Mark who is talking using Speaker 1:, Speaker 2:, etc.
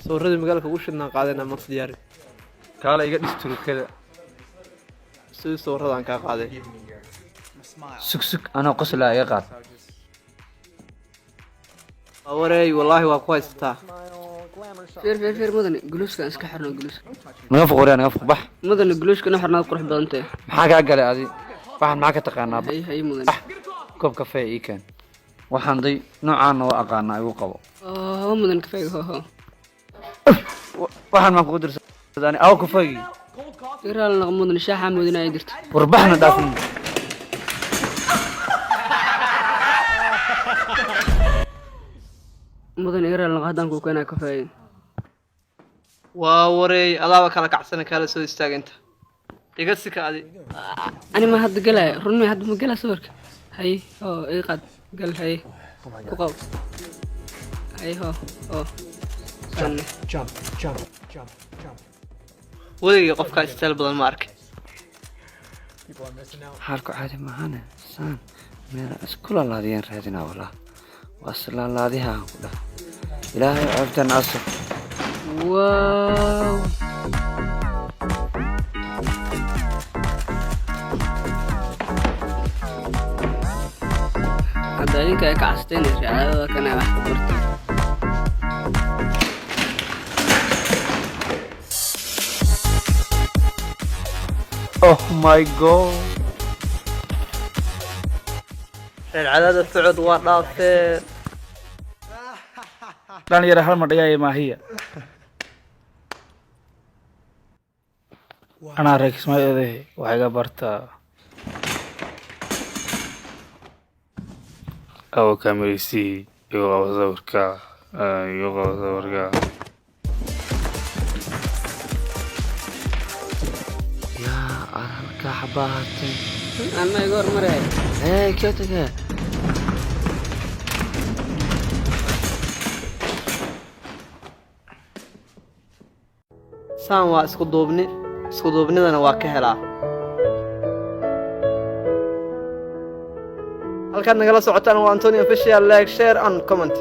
Speaker 1: صورتي مقالك وشنا قاعدين ما دياري
Speaker 2: kaala iga dhis turukada
Speaker 1: سوي صورة عن قاعدين
Speaker 2: sug anoo qoslaa iga qaad
Speaker 1: وري والله واكويس تا
Speaker 3: فير مدن جلوس كان اسك حرنا جلوس
Speaker 2: naga foq naga foq bax
Speaker 3: مدن جلوس كنا حرنا قرح بدنته
Speaker 2: maxaa kaa galay adi waxaan maxaa ka taqaanaa
Speaker 3: هي مدن
Speaker 2: koob kafee ii keen waxaan day noocaan oo aqaana igu qabo
Speaker 3: هو مدن كفايه هو
Speaker 2: waxaan ma ku dirsadaan aw kafeegi
Speaker 3: يرى لنا مدن شاحه مدن اي درت
Speaker 2: warbaxna dhaafin
Speaker 3: مدن يرى لنا هدان كو كان كفايه
Speaker 1: وري الله كلا كعسنا كلا سو استاغ انت دغسك ادي
Speaker 3: انا ما هاد قلا رني هاد ما قلا صورك هي او اي قد قال هي كوكو هي هو
Speaker 4: jump.
Speaker 1: ولي قفك استل بدل مارك
Speaker 4: People are missing out.
Speaker 2: xaalku caadi maahane saan meel iskula laadiyeen raadina wala wasla laadiha ku dhah ilaahay ceebtan asr
Speaker 3: واو هذا لينك كعستين هذا كان راح كبرت
Speaker 2: oh my god
Speaker 1: العدد السعود ورافين
Speaker 2: dhan yar hal ma dhigay maahiya ana reeksmayade waxa iga barta aw kamerisi iyo sawirka ya arka xabaatay
Speaker 3: انا يقول مرة
Speaker 2: كده
Speaker 1: سان waa isku duubnidana waa ka helaa halkaad nagala socotaan waa Antonio official like share and comment